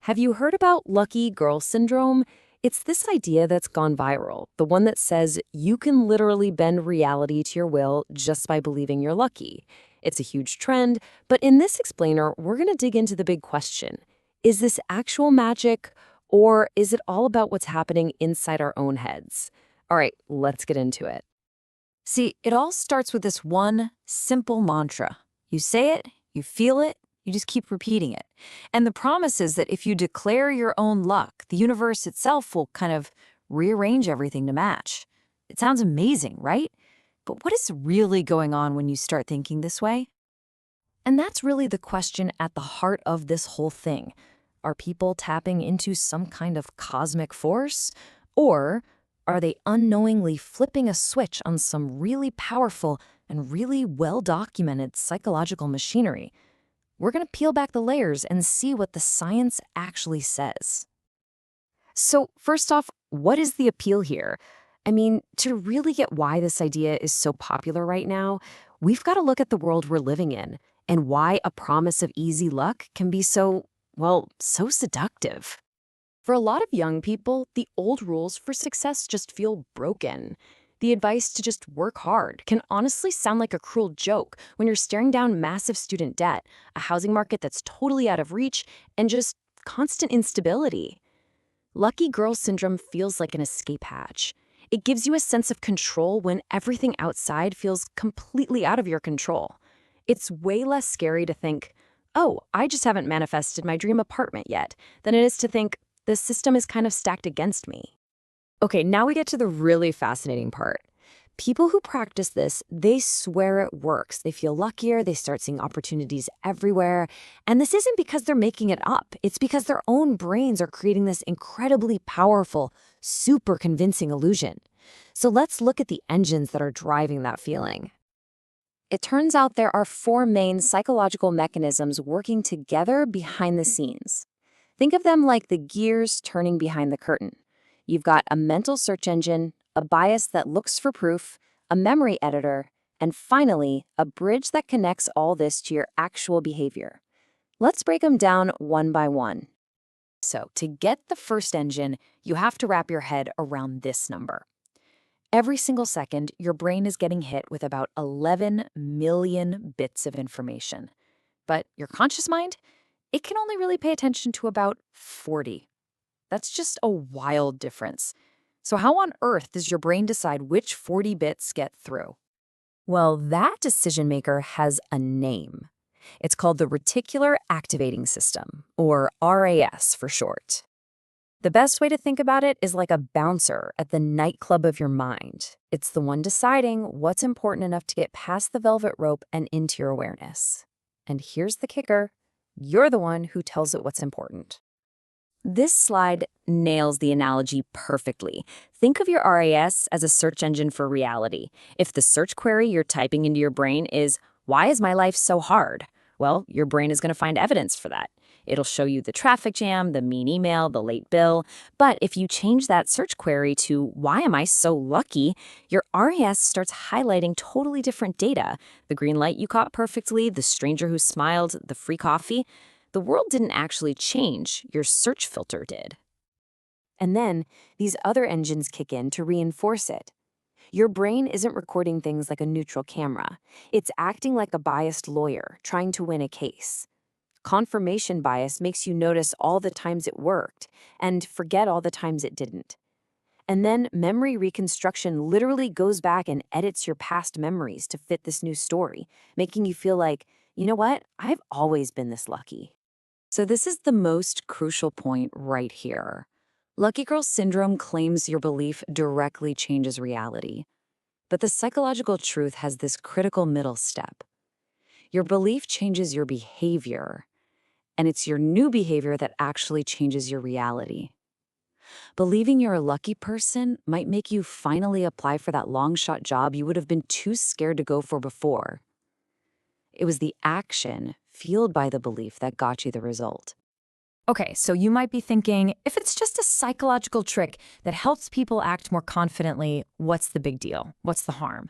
Have you heard about lucky girl syndrome? It's this idea that's gone viral, the one that says you can literally bend reality to your will just by believing you're lucky. It's a huge trend, but in this explainer, we're going to dig into the big question. Is this actual magic, or is it all about what's happening inside our own heads? All right, let's get into it. See, it all starts with this one simple mantra. You say it, you feel it, you just keep repeating it. And the promise is that if you declare your own luck, the universe itself will kind of rearrange everything to match. It sounds amazing, right? But what is really going on when you start thinking this way? And that's really the question at the heart of this whole thing. Are people tapping into some kind of cosmic force? Or are they unknowingly flipping a switch on some really powerful and really well-documented psychological machinery? We're going to peel back the layers and see what the science actually says. So first off, what is the appeal here? I mean, to really get why this idea is so popular right now, we've got to look at the world we're living in and why a promise of easy luck can be so seductive. For a lot of young people, the old rules for success just feel broken. The advice to just work hard can honestly sound like a cruel joke when you're staring down massive student debt, a housing market that's totally out of reach, and just constant instability. Lucky girl syndrome feels like an escape hatch. It gives you a sense of control when everything outside feels completely out of your control. It's way less scary to think, oh, I just haven't manifested my dream apartment yet, than it is to think, the system is kind of stacked against me. Okay, now we get to the really fascinating part. People who practice this, they swear it works. They feel luckier, they start seeing opportunities everywhere. And this isn't because they're making it up. It's because their own brains are creating this incredibly powerful, super convincing illusion. So let's look at the engines that are driving that feeling. It turns out there are four main psychological mechanisms working together behind the scenes. Think of them like the gears turning behind the curtain. You've got a mental search engine, a bias that looks for proof, a memory editor, and finally, a bridge that connects all this to your actual behavior. Let's break them down one by one. So, to get the first engine, you have to wrap your head around this number. Every single second, your brain is getting hit with about 11 million bits of information. But your conscious mind, it can only really pay attention to about 40. That's just a wild difference. So how on earth does your brain decide which 40 bits get through? Well, that decision maker has a name. It's called the Reticular Activating System, or RAS for short. The best way to think about it is like a bouncer at the nightclub of your mind. It's the one deciding what's important enough to get past the velvet rope and into your awareness. And here's the kicker. You're the one who tells it what's important. This slide nails the analogy perfectly. Think of your RAS as a search engine for reality. If the search query you're typing into your brain is, "Why is my life so hard?" Well, your brain is going to find evidence for that. It'll show you the traffic jam, the mean email, the late bill. But if you change that search query to, "Why am I so lucky?" your RAS starts highlighting totally different data. The green light you caught perfectly, the stranger who smiled, the free coffee. The world didn't actually change, your search filter did. And then these other engines kick in to reinforce it. Your brain isn't recording things like a neutral camera. It's acting like a biased lawyer trying to win a case. Confirmation bias makes you notice all the times it worked and forget all the times it didn't. And then memory reconstruction literally goes back and edits your past memories to fit this new story, making you feel like, you know what, I've always been this lucky. So this is the most crucial point right here. Lucky girl syndrome claims your belief directly changes reality. But the psychological truth has this critical middle step. Your belief changes your behavior, and it's your new behavior that actually changes your reality. Believing you're a lucky person might make you finally apply for that long-shot job you would have been too scared to go for before. It was the action fueled by the belief that got you the result. Okay, so you might be thinking, if it's just a psychological trick that helps people act more confidently, what's the big deal? What's the harm?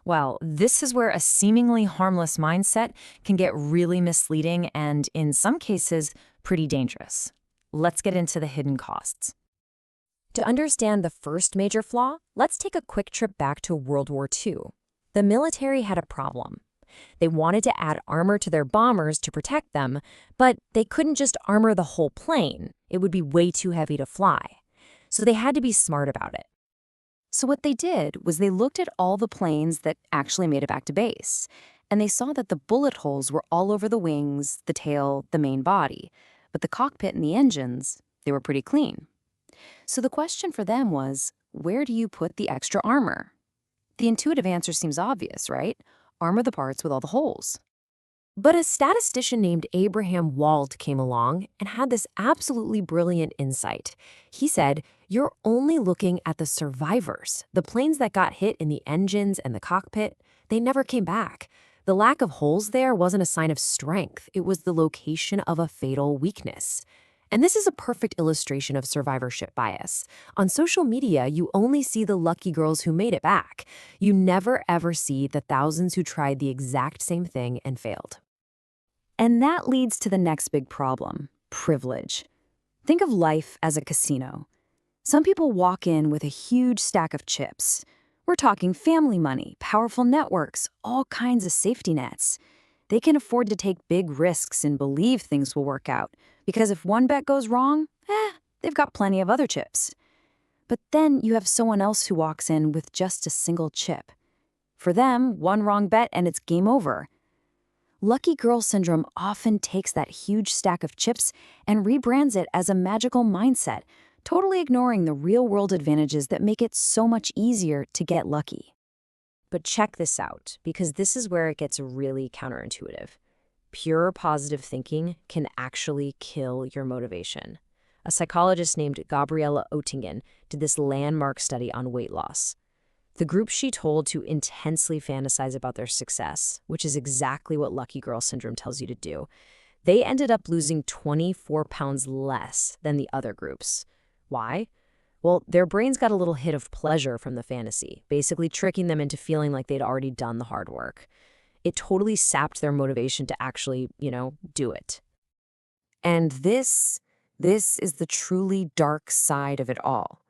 Well, this is where a seemingly harmless mindset can get really misleading and, in some cases, pretty dangerous. let's get into the hidden costs. To understand the first major flaw, let's take a quick trip back to World War II. The military had a problem. They wanted to add armor to their bombers to protect them, but they couldn't just armor the whole plane. It would be way too heavy to fly. So they had to be smart about it. So what they did was they looked at all the planes that actually made it back to base, and they saw that the bullet holes were all over the wings, the tail, the main body. But the cockpit and the engines, they were pretty clean. So the question for them was, where do you put the extra armor? The intuitive answer seems obvious, right? Armor the parts with all the holes. But a statistician named Abraham Wald came along and had this absolutely brilliant insight. He said, you're only looking at the survivors. The planes that got hit in the engines and the cockpit, they never came back. The lack of holes there wasn't a sign of strength. It was the location of a fatal weakness. And this is a perfect illustration of survivorship bias. On social media, you only see the lucky girls who made it back. You never ever see the thousands who tried the exact same thing and failed. And that leads to the next big problem, privilege. Think of life as a casino. Some people walk in with a huge stack of chips. We're talking family money, powerful networks, all kinds of safety nets. They can afford to take big risks and believe things will work out, because if one bet goes wrong, they've got plenty of other chips. But then you have someone else who walks in with just a single chip. For them, one wrong bet and it's game over. Lucky girl syndrome often takes that huge stack of chips and rebrands it as a magical mindset, totally ignoring the real-world advantages that make it so much easier to get lucky. But check this out, because this is where it gets really counterintuitive. Pure positive thinking can actually kill your motivation. A psychologist named Gabriele Oettingen did this landmark study on weight loss. The group she told to intensely fantasize about their success, which is exactly what lucky girl syndrome tells you to do, they ended up losing 24 pounds less than the other groups. Why? Well, their brains got a little hit of pleasure from the fantasy, basically tricking them into feeling like they'd already done the hard work. It totally sapped their motivation to actually, do it. And this is the truly dark side of it all.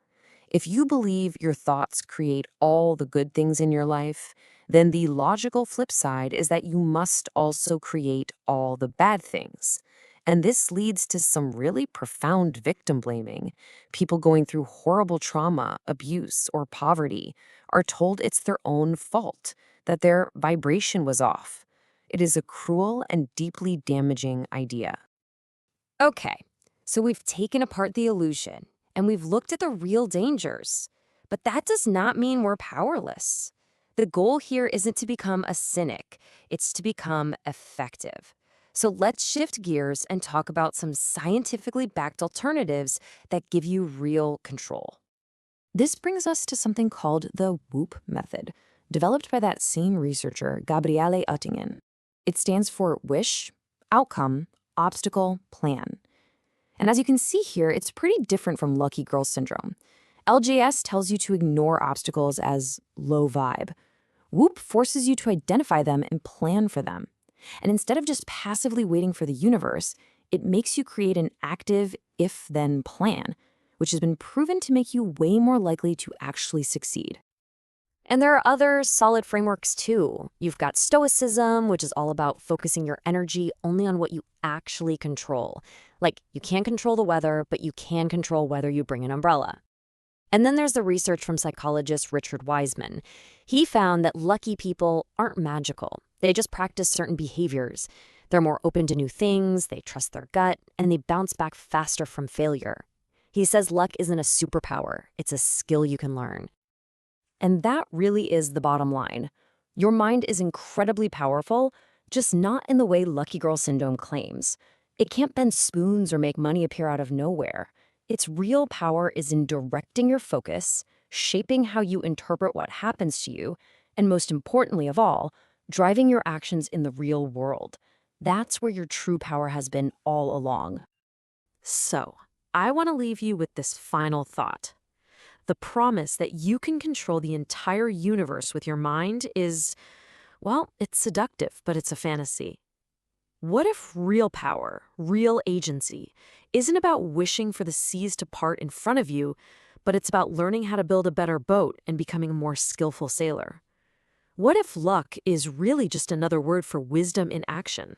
If you believe your thoughts create all the good things in your life, then the logical flip side is that you must also create all the bad things. And this leads to some really profound victim blaming. People going through horrible trauma, abuse, or poverty are told it's their own fault, that their vibration was off. It is a cruel and deeply damaging idea. Okay, so we've taken apart the illusion, and we've looked at the real dangers. But that does not mean we're powerless. The goal here isn't to become a cynic, it's to become effective. So let's shift gears and talk about some scientifically backed alternatives that give you real control. This brings us to something called the WOOP method, developed by that same researcher, Gabriele Oettingen. It stands for wish, outcome, obstacle, plan. And as you can see here, it's pretty different from lucky girl syndrome. LGS tells you to ignore obstacles as low vibe. WOOP forces you to identify them and plan for them. And instead of just passively waiting for the universe, it makes you create an active if-then plan, which has been proven to make you way more likely to actually succeed. And there are other solid frameworks too. You've got Stoicism, which is all about focusing your energy only on what you actually control. Like, you can't control the weather, but you can control whether you bring an umbrella. And then there's the research from psychologist Richard Wiseman. He found that lucky people aren't magical. They just practice certain behaviors. They're more open to new things, they trust their gut, and they bounce back faster from failure. He says luck isn't a superpower, it's a skill you can learn. And that really is the bottom line. Your mind is incredibly powerful, just not in the way lucky girl syndrome claims. It can't bend spoons or make money appear out of nowhere. Its real power is in directing your focus, shaping how you interpret what happens to you, and most importantly of all, driving your actions in the real world. That's where your true power has been all along. So, I want to leave you with this final thought. The promise that you can control the entire universe with your mind is, well, it's seductive, but it's a fantasy. What if real power, real agency, isn't about wishing for the seas to part in front of you, but it's about learning how to build a better boat and becoming a more skillful sailor? What if luck is really just another word for wisdom in action?